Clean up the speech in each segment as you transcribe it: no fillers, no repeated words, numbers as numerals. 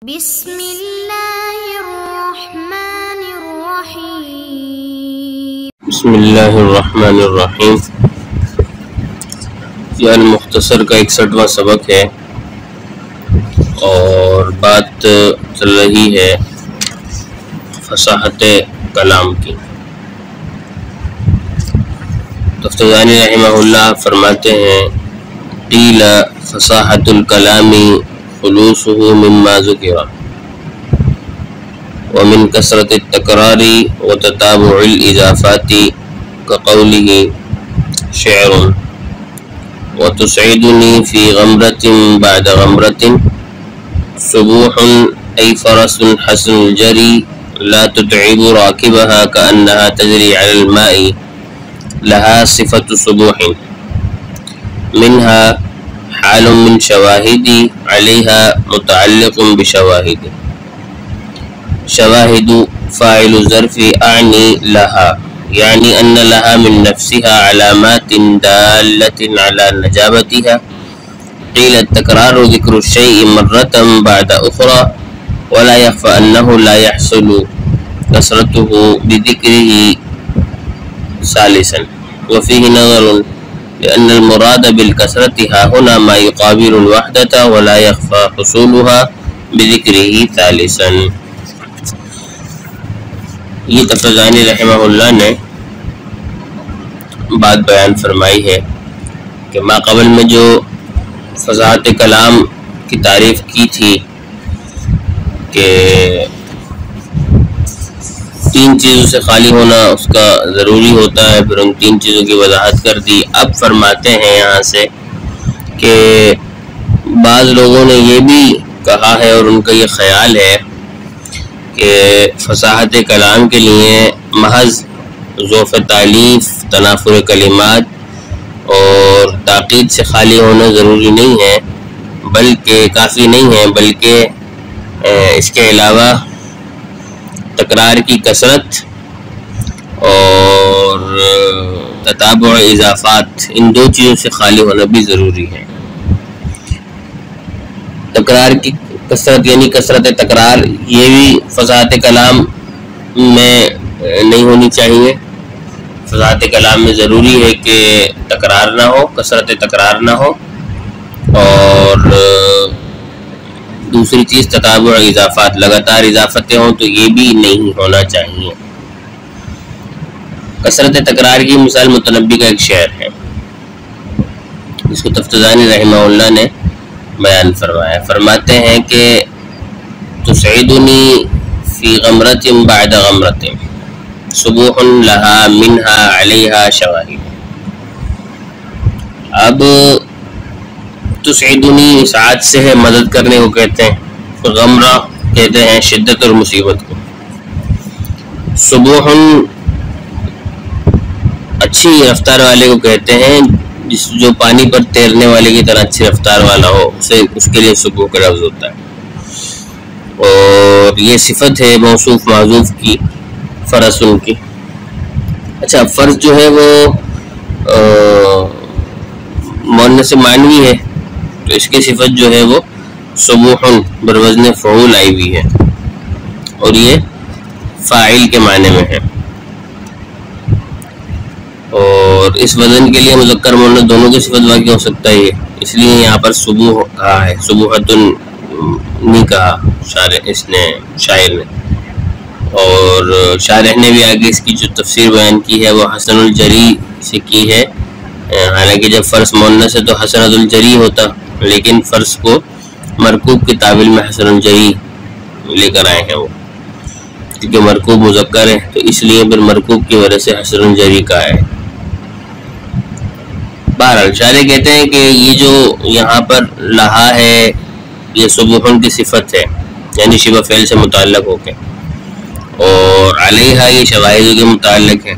بسم اللہ الرحمن الرحیم بسم اللہ الرحمن الرحیم۔ یہ المختصر کا 61واں سبق ہے اور بات چل رہی ہے فصاحت کلام کی۔ تفتزانی رحمہ اللہ فرماتے ہیں قیل فصاحت الکلام خلوصه مما ذکر ومن کثرت التکرار وتتابع الاضافات كقوله شعر وتسعدني في غمرة بعد غمرة صبوح أي فرس حسن الجري لا تتعب راكبها كأنها تجري على الماء لها صفة صبوح منها حال من شواهد عليها متعلق بشواهد شواهد فاعل الظرف أعني لها يعني أن لها من نفسها علامات دالة على نجابتها. قيل التكرار ذكر الشيء مرة بعد أخرى ولا يخفى أنه لا يحصل كثرته بذكره ثالثا وفيه نظر لأن المراد بالكثرة ها هنا ما يقابل الوحدة ولا يخفى حصولها بذكره ثالثا. یہ تفتزانی رحمہ اللہ نے بات بیان فرمائی ہے کہ ما قبل میں جو فصاحت کلام کی تعریف کی تھی کہ تین چیزوں سے خالی ہونا اس کا ضروری ہوتا ہے، پھر ان تین چیزوں کی وضاحت کر دی۔ اب فرماتے ہیں یہاں سے کہ بعض لوگوں نے یہ بھی کہا ہے اور ان کا یہ خیال ہے کہ فصاحت کلام کے لیے محض ذوف تعلیف، تنافر کلمات اور تاکید سے خالی ہونا ضروری نہیں ہے، بلکہ کافی نہیں ہے، بلکہ اس کے علاوہ تکرار کی کثرت اور تتابع اضافات، ان دو چیزوں سے خالی ہونا بھی ضروری ہے۔ تکرار کی کثرت یعنی کثرت تکرار، یہ بھی فصاحت کلام میں نہیں ہونی چاہیے۔ فصاحت کلام میں ضروری ہے کہ تکرار نہ ہو، کثرت تکرار نہ ہو، اور دوسری چیز تتابع اضافات، لگاتار اضافتیں ہوں تو یہ بھی نہیں ہونا چاہیے۔ کثرت تکرار کی مثال متنبی کا ایک شعر ہے جس کو تفتزانی رحمہ اللہ نے بیان فرمایا۔ فرماتے ہیں کہ تسعدنی فی غمرة بعد غمرة صبوح لها منها علیہا شواہد۔ اب تسعدنی اسعاد سے ہے، مدد کرنے کو کہتے ہیں، غمرہ کہتے ہیں شدت اور مصیبت کو، صبوح اچھی رفتار والے کو کہتے ہیں، جو پانی پر تیرنے والے کی طرح اچھی رفتار والا ہو، اس کے لیے صبوح کا لفظ ہوتا ہے۔ اور یہ صفت ہے موصوف معذوف کی، فرس ان کی۔ اچھا، فرس جو ہے وہ مؤنث معنوی ہے، تو اس کی صفت جو ہے وہ صبوح بروزن فعول آئی ہوئی ہے، اور یہ فاعل کے معنی میں ہے، اور اس وزن کے لیے مذکر مؤنث دونوں کی صفت واقع ہو سکتا ہے، اس لیے یہاں پر صبوح کہا ہے، صبوحتن نہیں کہا شاعر نے۔ اور شارح نے بھی آگے اس کی جو تفسیر بیان کی ہے وہ حسن الجری سے کی ہے، حالانکہ جب فرس مؤنث ہے تو حسنۃ الجری ہوتا، لیکن فرس کو مرکوب کی تعبیر میں حسن الجری لے کر آئے ہیں وہ، کیونکہ مرکوب مذکر ہے تو اس لیے پھر مرکوب کی وجہ سے حسن الجری کا ہے۔ بہرحال شارح کہتے ہیں کہ یہ جو یہاں پر لہا ہے یہ صبوح کی صفت ہے، یعنی شبہ فعل سے متعلق ہو کے، اور علیہا یہ شواہد کے متعلق ہے۔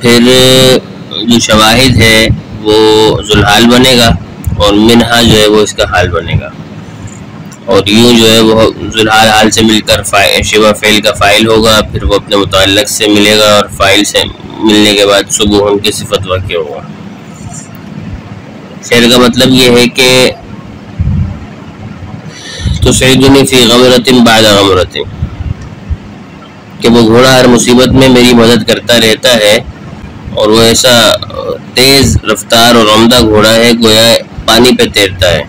پھر جو شواہد ہے وہ ذوالحال بنے گا، اور منہا جو ہے وہ اس کا حال بنے گا، اور یوں جو ہے وہ ذوالحال حال سے مل کر شبہ فعل کا فاعل ہوگا، پھر وہ اپنے متعلق سے ملے گا، اور فاعل سے ملنے کے بعد صبوح کی صفت واقع ہوگا۔ شعر کا مطلب یہ ہے کہ تسعدنی فی غمرۃ بعد غمرۃ، کہ وہ گھوڑا ہر مصیبت میں میری مدد کرتا رہتا ہے، اور وہ ایسا تیز رفتار اور عمدہ گھوڑا ہے گویا پانی پہ تیرتا ہے،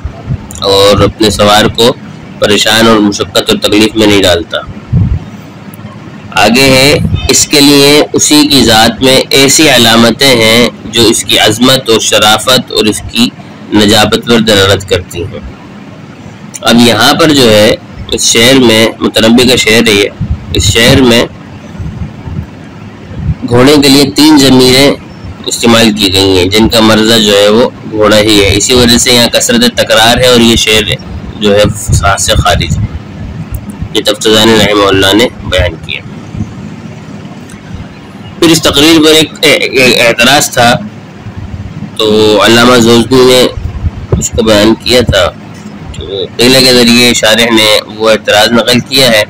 اور اپنے سوار کو پریشان اور مشقت اور تکلیف میں نہیں ڈالتا۔ آگے ہے، اس کے لیے اسی کی ذات میں ایسی علامتیں ہیں جو اس کی عظمت اور شرافت اور اس کی نجابت پر دلالت کرتی ہیں۔ اب یہاں پر جو ہے اس شعر میں، متنبی کا شعر ہے، اس شعر میں گھوڑے کے لیے 3 ضمیریں استعمال کی گئی ہیں جن کا مرزا جو ہے وہ گھوڑا ہی ہے، اسی وجہ سے یہاں کثرت تکرار ہے اور یہ شعر جو ہے فصاحت سے خارج ہے۔ یہ تفتزانی رحمہ اللہ نے بیان کیا۔ پھر اس تقریر پر ایک اعتراض تھا، تو علامہ زوزنی نے اس کو بیان کیا تھا، تو قیلہ کے ذریعے شارح نے وہ اعتراض نقل کیا ہے۔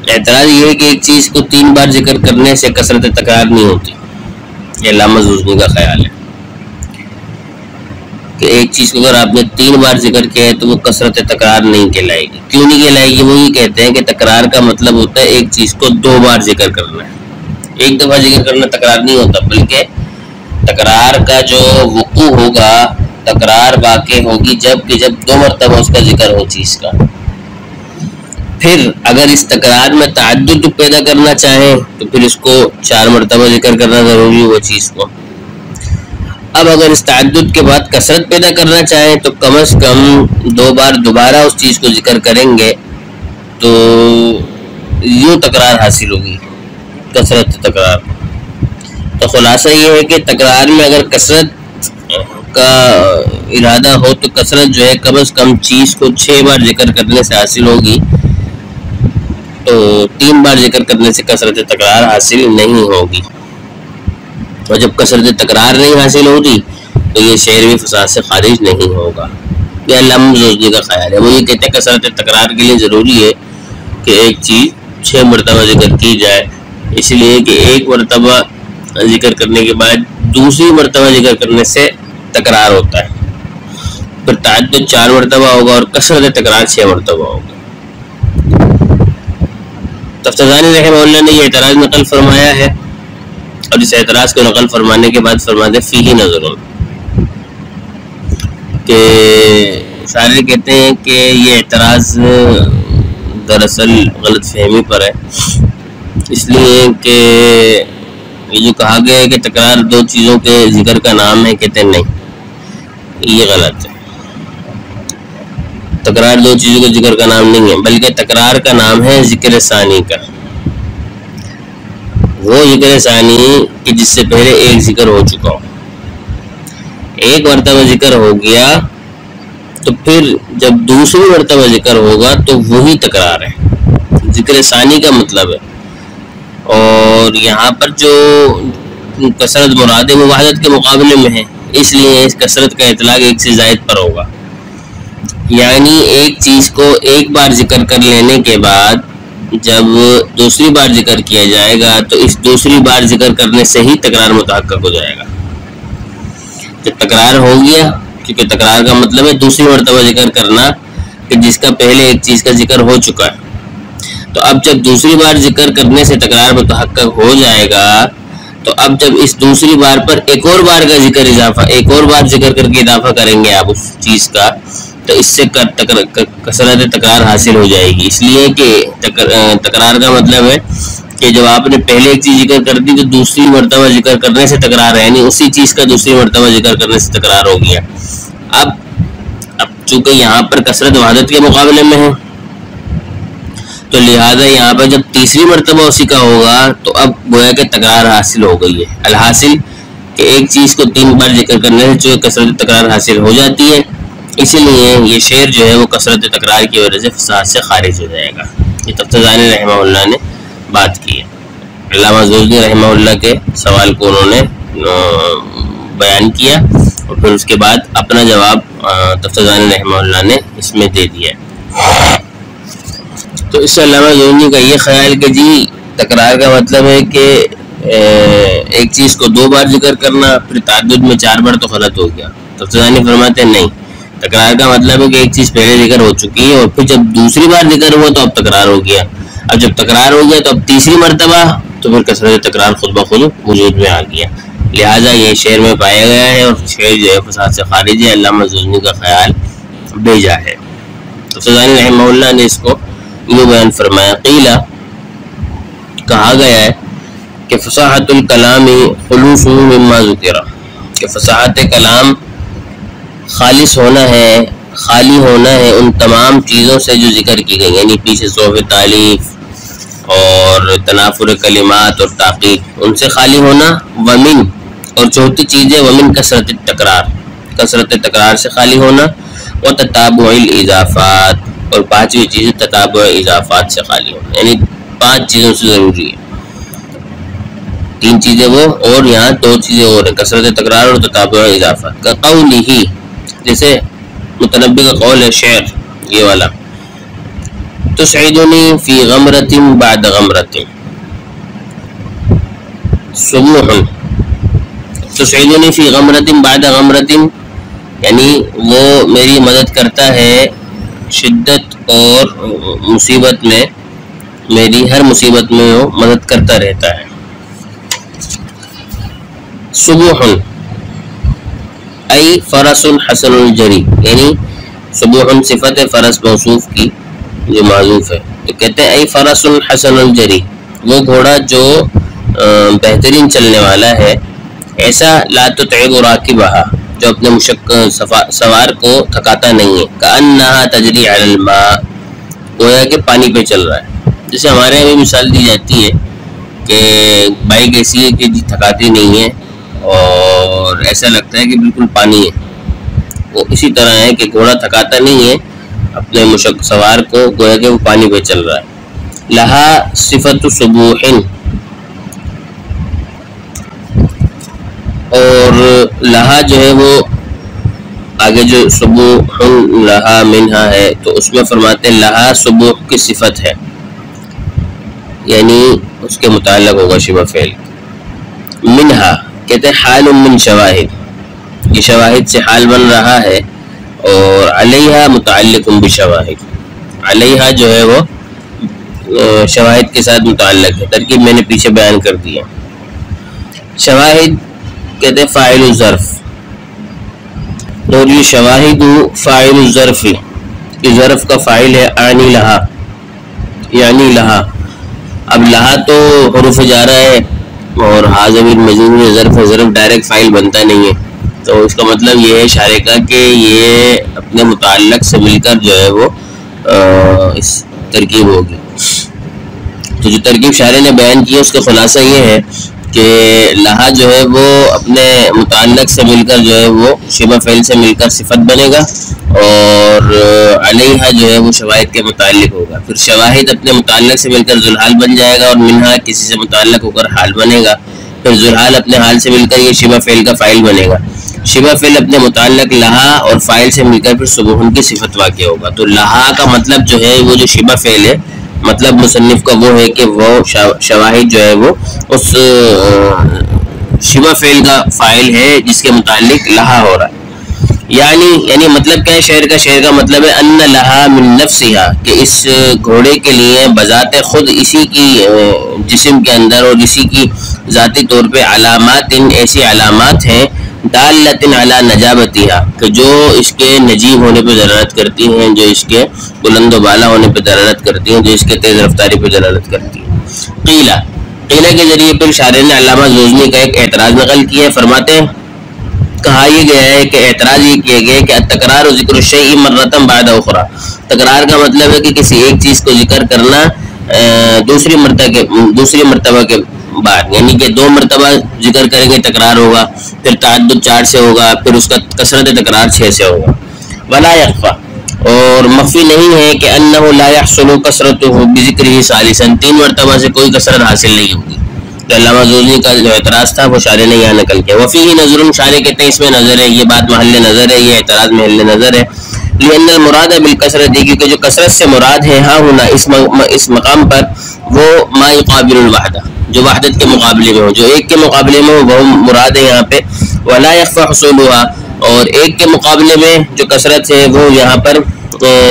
اعتراض یہ ہے کہ ایک چیز کو 3 بار ذکر کرنے سے کثرت تکرار نہیں ہوتی، یہ علامہ زوزنی کا خیال ہے کہ ایک چیز کو اگر آپ نے 3 بار ذکر کیا ہے تو وہ کثرت تکرار نہیں کہلائے گی۔ کیوں نہیں کہلائے گی؟ وہ یہ کہتے ہیں کہ تکرار کا مطلب ہوتا ہے ایک چیز کو 2 بار ذکر کرنا ہے، ایک دفعہ ذکر کرنا تکرار نہیں ہوتا، بلکہ تکرار کا جو وقوع ہوگا، تکرار واقع ہوگی جب 2 مرتبہ اس کا ذکر ہو چیز کا۔ پھر اگر اس تکرار میں تعدد پیدا کرنا چاہیں تو پھر اس کو 4 مرتبہ ذکر کرنا ضروری ہے وہ چیز کو۔ اب اگر اس تعدد کے بعد کثرت پیدا کرنا چاہیں تو کم از کم 2 بار دوبارہ اس چیز کو ذکر کریں گے تو یوں تکرار حاصل ہوگی، کثرت تکرار۔ تو خلاصہ یہ ہے کہ تکرار میں اگر کثرت کا ارادہ ہو تو کثرت جو ہے کم از کم چیز کو 6 بار ذکر کرنے سے حاصل ہوگی، تو 3 بار ذکر کرنے سے کثرت تکرار حاصل نہیں ہوگی، اور جب کثرت تکرار نہیں حاصل ہوگی تو یہ شعر بھی فصاحت سے خارج نہیں ہوگا۔ یہ علامہ زوزنی کا خیال ہے۔ وہ یہ کہتے ہیں کثرت تکرار کے لیے ضروری ہے کہ ایک چیز 6 مرتبہ ذکر کی جائے، اس لیے کہ ایک مرتبہ ذکر کرنے کے بعد دوسری مرتبہ ذکر کرنے سے تکرار ہوتا ہے، پھر تعدد 4 مرتبہ ہوگا اور کثرت تکرار 6 مرتبہ ہوگا۔ تفتزانی رحمہ اللہ نے یہ اعتراض نقل فرمایا ہے، اور اس اعتراض کو نقل فرمانے کے بعد فرماتے فیہ نظر، کہ شاعر کہتے ہیں کہ یہ اعتراض دراصل غلط فہمی پر ہے، اس لیے کہ یہ جو کہا گیا ہے کہ تکرار 2 چیزوں کے ذکر کا نام ہے، کہتے ہیں نہیں، یہ غلط ہے۔ تکرار 2 چیزوں کے ذکر کا نام نہیں ہے، بلکہ تکرار کا نام ہے ذکر ثانی کا، وہ ذکر ثانی کہ جس سے پہلے ایک ذکر ہو چکا ہو، ایک مرتبہ ذکر ہو گیا تو پھر جب دوسری مرتبہ ذکر ہوگا تو وہی تکرار ہے، ذکر ثانی کا مطلب ہے۔ اور یہاں پر جو کثرت مراد ہے وہ وحدت کے مقابلے میں ہے، اس لیے اس کثرت کا اطلاق ایک سے زائد پر ہوگا، یعنی ایک چیز کو ایک بار ذکر کر لینے کے بعد جب دوسری بار ذکر کیا جائے گا تو اس دوسری بار ذکر کرنے سے ہی تکرار متحقق ہو جائے گا۔ جب تکرار ہو گیا، کیونکہ تکرار کا مطلب ہے دوسری مرتبہ ذکر کرنا کہ جس کا پہلے ایک چیز کا ذکر ہو چکا ہے، تو اب جب دوسری بار ذکر کرنے سے تکرار متحقق ہو جائے گا تو اب جب اس دوسری بار پر ایک اور بار کا ذکر اضافہ، ایک اور بار ذکر کر کے اضافہ کریں گے آپ اس چیز کا، تو اس سے کثرت تکرار حاصل ہو جائے گی۔ اس لیے کہ تکرار کا مطلب ہے کہ جب آپ نے پہلے ایک چیز ذکر کر دی تو دوسری مرتبہ ذکر کرنے سے تکرار ہے، یعنی اسی چیز کا دوسری مرتبہ ذکر کرنے سے تکرار ہو گیا۔ اب چونکہ یہاں پر کثرت وحدت کے مقابلے میں ہے تو لہٰذا یہاں پر جب تیسری مرتبہ اسی کا ہوگا تو اب گویا کہ تکرار حاصل ہو گئی ہے۔ الحاصل کہ ایک چیز کو 3 بار ذکر کرنے سے جو کثرت تکرار حاصل ہو جاتی ہے، اسی لیے یہ شعر جو ہے وہ کثرت تکرار کی وجہ سے فصاحت سے خارج ہو جائے گا۔ یہ تفتزانی رحمہ اللہ نے بات کی ہے۔ علامہ زوزنی رحمہ اللہ کے سوال کو انہوں نے بیان کیا اور پھر اس کے بعد اپنا جواب تفتزانی رحمہ اللہ نے اس میں دے دیا ہے۔ تو اس سے علامہ زوزنی کا یہ خیال کہ جی تکرار کا مطلب ہے کہ ایک چیز کو 2 بار ذکر کرنا، پھر تعدد میں 4 بار تو غلط ہو گیا۔ تفتزانی فرماتے ہیں نہیں، تکرار کا مطلب ہے کہ ایک چیز پہلے ذکر ہو چکی ہے اور پھر جب دوسری بار ذکر ہوا تو اب تکرار ہو گیا. اب جب تکرار ہو گیا تو اب تیسری مرتبہ تو پھر کثرت تکرار خود بخود وجود میں آ گیا. لہٰذا یہ شعر میں پایا گیا ہے اور شعر جو ہے فساد سے خارج ہے. علامہ زوزنی کا خیال بھیجا ہے. تو فضانی رحمہ اللہ نے اس کو یہ بیان فرمایا. قیلہ کہا گیا ہے کہ فصاحت الکلام خلوص مما ذکر، کہ فصاحت کلام خالص ہونا ہے، خالی ہونا ہے ان تمام چیزوں سے جو ذکر کی گئی، یعنی پیچھے صوف تعلیف اور تنافر کلمات اور تحقیق، ان سے خالی ہونا. ومن، اور چوتھی چیز ہے ومن کثرت تکرار، کثرت تکرار سے خالی ہونا. وتتابع الاضافات، اور پانچویں چیز تتابع اضافات سے خالی ہونا، یعنی 5 چیزوں سے ضروری ہے. 3 چیزیں وہ اور یہاں 2 چیزیں اور ہیں، کثرت تکرار اور تتابع اضافات. کا قولی، جیسے متنبی کا قول ہے شعر یہ والا، تسعدنی فی غمرۃ بعد غمرۃ صبوح، تسعدنی فی غمرۃ بعد غمرۃ، یعنی وہ میری مدد کرتا ہے شدت اور مصیبت میں، میری ہر مصیبت میں وہ مدد کرتا رہتا ہے. صبوح ای فرس حسن الجری، یعنی صبوح صفت فرس موصوف کی جو معذوف ہے. تو کہتے ہیں ای فرس حسن الجری، وہ گھوڑا جو بہترین چلنے والا ہے. ایسا لا تتعب راکبہا، جو اپنے سوار کو تھکاتا نہیں ہے. کأنہا تجری علی الماء، گویا کہ پانی پہ چل رہا ہے. جیسے ہمارے یہاں بھی مثال دی جاتی ہے کہ بائک ایسی ہے کہ تھکاتی نہیں ہے اور ایسا لگتا ہے کہ بالکل پانی ہے. وہ اسی طرح ہے کہ گھوڑا تھکاتا نہیں ہے اپنے سوار کو، گویا کہ وہ پانی پہ چل رہا ہے. لہا صفت صبوح، اور لہا جو ہے وہ آگے جو صبوح لہا منہا ہے تو اس میں فرماتے ہیں لہا صبوح کی صفت ہے، یعنی اس کے متعلق ہوگا شبہ فعل. منہا کہتے ہیں حال من شواہد، یہ شواہد سے حال بن رہا ہے. اور علیہا متعلق بشواہد، علیہا جو ہے وہ شواہد کے ساتھ متعلق ہے. ترکیب میں نے پیچھے بیان کر دیا. شواہد کہتے ہیں فاعل الظرف، اور یہ شواہد فاعل الظرف، یہ ظرف کا فاعل ہے آنی لہا، یعنی لہا. اب لہا تو حروف جارہ ہے اور ہا ضمیر مجرور ہے، ظرف ڈائریکٹ فاعل بنتا نہیں ہے. تو اس کا مطلب یہ ہے شارح کا کہ یہ اپنے متعلق سے مل کر جو ہے وہ اس ترکیب ہوگی. تو جو ترکیب شارح نے بیان کی ہے اس کا خلاصہ یہ ہے کہ لہا جو ہے وہ اپنے متعلق سے مل کر جو ہے وہ شبہ فعل سے مل کر صفت بنے گا، اور علیہا جو ہے وہ شواہد کے متعلق ہوگا. پھر شواہد اپنے متعلق سے مل کر ذوالحال بن جائے گا، اور منہا کسی سے متعلق ہو کر حال بنے گا. پھر ذوالحال اپنے حال سے مل کر یہ شبہ فعل کا فاعل بنے گا. شبہ فعل اپنے متعلق لہا اور فاعل سے مل کر پھر صبوحن کی صفت واقع ہوگا. تو لہا کا مطلب جو ہے وہ جو شبہ فعل ہے، مطلب مصنف کا وہ ہے کہ وہ شواہد جو ہے وہ اس شبہ فعل کا فاعل ہے جس کے متعلق لہا ہو رہا ہے. یعنی مطلب کیا ہے شعر کا مطلب ہے ان لہا من نفسہا، کہ اس گھوڑے کے لیے بذات خود اسی کی جسم کے اندر اور اسی کی ذاتی طور پہ علامات، ایسی علامات ہیں دالۃ علی نجابتہا، کہ جو اس کے نجیب ہونے پہ دلالت کرتی ہیں، جو اس کے بلند و بالا ہونے پہ دلالت کرتی ہیں، جو اس کے تیز رفتاری پہ دلالت کرتی ہیں. قیلہ کے ذریعے پھر شارح نے علامہ زوزنی کا ایک اعتراض نقل کیا ہے. فرماتے ہیں کہا یہ گیا ہے کہ اعتراض یہ کیا گیا کہ التکرار ذکر الشیء مرۃ بعد اخرى، تکرار کا مطلب ہے کہ کسی ایک چیز کو ذکر کرنا دوسری مرتبہ کے بعد، یعنی کہ 2 مرتبہ ذکر کریں گے تکرار ہوگا، پھر تعدد 4 سے ہوگا، پھر اس کا کثرت تکرار 6 سے ہوگا. ولا یخفی، اور مخفی نہیں ہے کہ انہ لا یحصل کثرتہ بذکرہ ثالثا، 3 مرتبہ سے کوئی کثرت حاصل نہیں ہوگی. تو علامہ زوزنی کا جو اعتراض تھا وہ شارح نے یہاں نقل کیا. وفیہ نظر، شارح کہتے ہیں اس میں نظر ہے، یہ بات محل نظر ہے، یہ اعتراض محل نظر ہے. لأن المراد بالکثرت، کیونکہ جو کثرت سے مراد ہے ہاں ہونا اس مقام پر وہ ما یقابل الوحدہ، جو وحدت کے مقابلے میں ہو، جو ایک کے مقابلے میں ہو وہ مراد ہے یہاں پہ. ولا یخفی حصولها، اور ایک کے مقابلے میں جو کثرت ہے وہ یہاں پر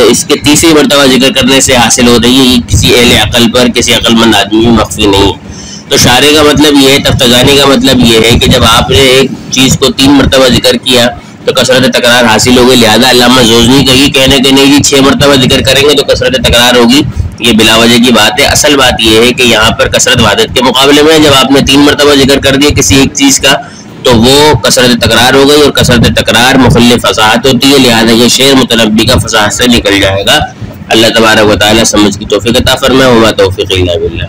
اس کے تیسری مرتبہ ذکر کرنے سے حاصل ہو رہی ہے. یہ کسی اہل عقل پر، کسی عقل مند آدمی میں مخفی نہیں ہے. تو شارح کا مطلب یہ ہے، تفتزانی کا مطلب یہ ہے کہ جب آپ نے ایک چیز کو 3 مرتبہ ذکر کیا تو کثرت تکرار حاصل ہوگی. لہذا علامہ زوزنی کا یہ کہنے کہ نہیں 6 مرتبہ ذکر کریں گے تو کثرت تکرار ہوگی، یہ بلا وجہ کی بات ہے. اصل بات یہ ہے کہ یہاں پر کثرت وحدت کے مقابلے میں جب آپ نے 3 مرتبہ ذکر کر دیا کسی ایک چیز کا تو وہ کثرت تکرار ہو گئی، اور کثرت تکرار مخل فصاحت ہوتی ہے. لہذا یہ شعر متنبی کا فصاحت سے نکل جائے گا. اللہ تبارک و تعالی سمجھ کی توفیق عطا فرمائے. وما توفیق الا باللہ.